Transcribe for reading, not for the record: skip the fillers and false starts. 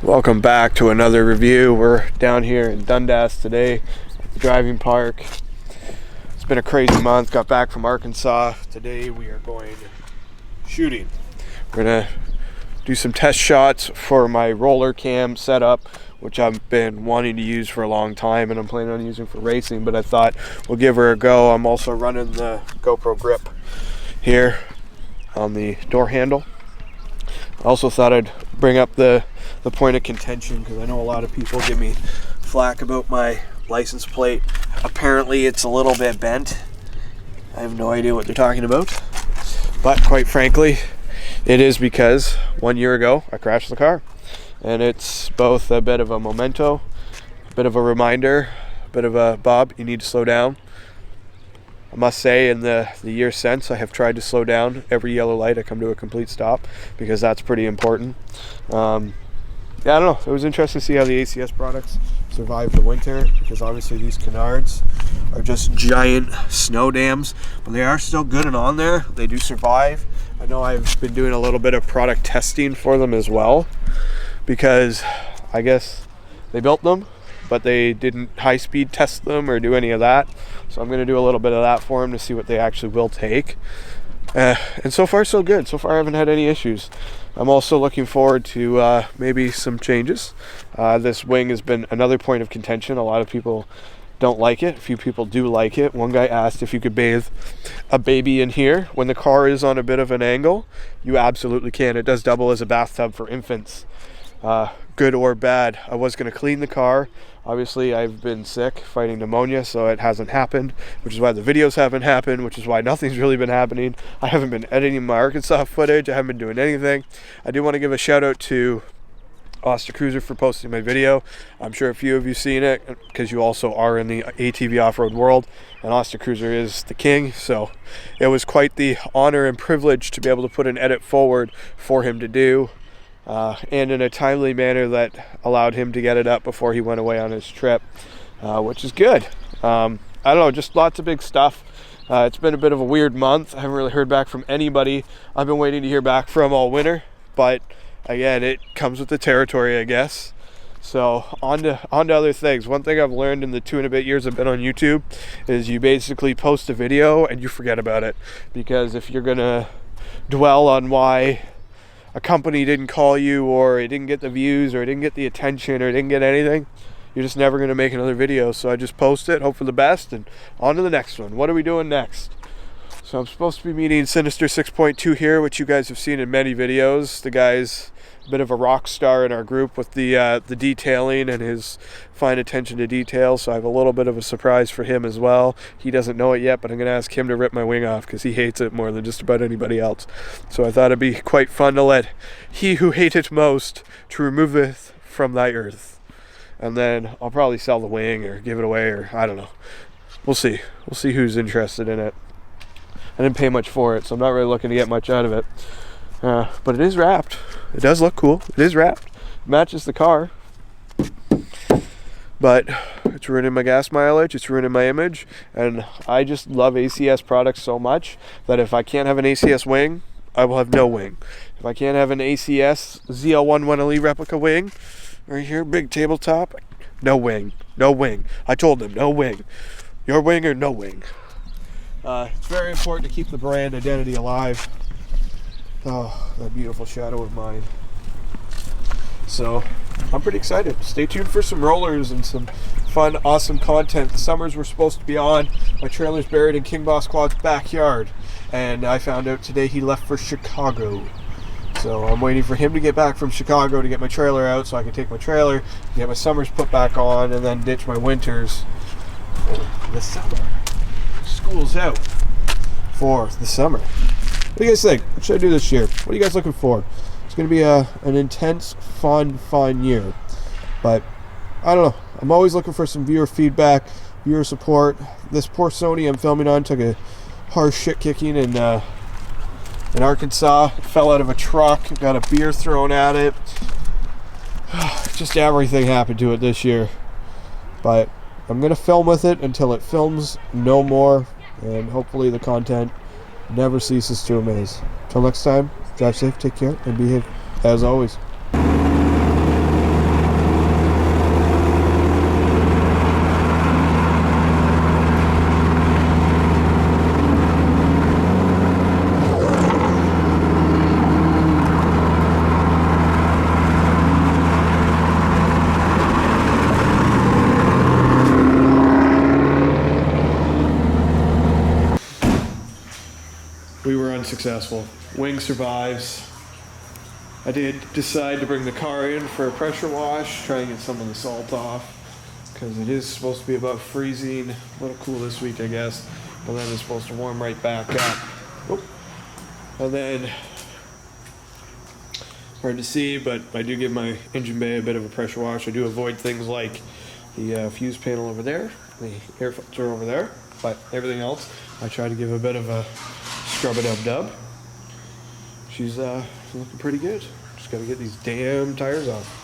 Welcome back to another review. We're down here in Dundas today at the driving park. It's been a crazy month. Got back from Arkansas. Today we are going shooting. We're gonna do some test shots for my roller cam setup, which I've been wanting to use for a long time and I'm planning on using for racing, but I thought we'll give her a go. I'm also running the GoPro grip here on the door handle. I also thought I'd bring up the point of contention because I know a lot of people give me flack about my license plate. Apparently it's a little bit bent. I have no idea what they're talking about, but quite frankly it is because 1 year ago I crashed the car, and it's both a bit of a memento, a bit of a reminder, a bit of a Bob, you need to slow down. I must say in the year since, I have tried to slow down. Every yellow light I come to a complete stop because that's pretty important. Yeah, I don't know. It was interesting to see how the ACS products survived the winter, because obviously these canards are just giant snow dams, but they are still good and on there. They do survive. I know I've been doing a little bit of product testing for them as well, because I guess they built them, but they didn't high-speed test them or do any of that. So I'm going to do a little bit of that for them to see what they actually will take. And so far, so good. So far, I haven't had any issues. I'm also looking forward to maybe some changes. This wing has been another point of contention. A lot of people don't like it. A few people do like it. One guy asked if you could bathe a baby in here when the car is on a bit of an angle. You absolutely can. It does double as a bathtub for infants. Good or bad. I was going to clean the car. Obviously, I've been sick fighting pneumonia, so it hasn't happened, which is why the videos haven't happened, which is why nothing's really been happening. I haven't been editing my Arkansas footage. I haven't been doing anything. I do want to give a shout out to Cruiser for posting my video. I'm sure a few of you seen it because you also are in the ATV off-road world, and Cruiser is the king, so it was quite the honor and privilege to be able to put an edit forward for him to do. And in a timely manner that allowed him to get it up before he went away on his trip, which is good. I don't know, just lots of big stuff. It's been a bit of a weird month. I haven't really heard back from anybody I've been waiting to hear back from all winter, but again, it comes with the territory, I guess. So on to other things. One thing I've learned in the 2 and a bit years I've been on YouTube is you basically post a video and you forget about it, because if you're gonna dwell on why a company didn't call you, or it didn't get the views, or it didn't get the attention, or it didn't get anything, you're just never going to make another video. So I just post it, hope for the best, and on to the next one. What are we doing next? So I'm supposed to be meeting Sinister 6.2 here, which you guys have seen in many videos. The guy's a bit of a rock star in our group with the detailing and his fine attention to detail, so I have a little bit of a surprise for him as well. He doesn't know it yet, but I'm going to ask him to rip my wing off because he hates it more than just about anybody else. So I thought it'd be quite fun to let he who hateth most to remove it from thy earth. And then I'll probably sell the wing or give it away, or I don't know. We'll see. We'll see who's interested in it. I didn't pay much for it, so I'm not really looking to get much out of it. But it is wrapped. It does look cool. It is wrapped. It matches the car. But it's ruining my gas mileage. It's ruining my image. And I just love ACS products so much that if I can't have an ACS wing, I will have no wing. If I can't have an ACS ZL11LE replica wing, right here, big tabletop, no wing. No wing. I told them, no wing. Your wing or no wing. It's very important to keep the brand identity alive. Oh, that beautiful shadow of mine. So, I'm pretty excited. Stay tuned for some rollers and some fun, awesome content. The summers were supposed to be on. My trailer's buried in King Boss Quad's backyard, and I found out today he left for Chicago. So I'm waiting for him to get back from Chicago to get my trailer out so I can take my trailer, get my summers put back on, and then ditch my winters for the summer. School's out for the summer. What do you guys think? What should I do this year? What are you guys looking for? It's going to be an intense, fun year. But, I don't know. I'm always looking for some viewer feedback, viewer support. This poor Sony I'm filming on took a harsh shit kicking in Arkansas. It fell out of a truck. Got a beer thrown at it. Just everything happened to it this year. But I'm going to film with it until it films no more. And hopefully the content never ceases to amaze. Till next time, drive safe, take care, and behave as always. successful. Wing survives. I did decide to bring the car in for a pressure wash, try and get some of the salt off, because it is supposed to be about freezing. A little cool this week, I guess, but then it's supposed to warm right back up. Oop. And then, hard to see, but I do give my engine bay a bit of a pressure wash. I do avoid things like the fuse panel over there, the air filter over there, but everything else, I try to give a bit of a scrub-a-dub-dub. She's looking pretty good. Just gotta get these damn tires off.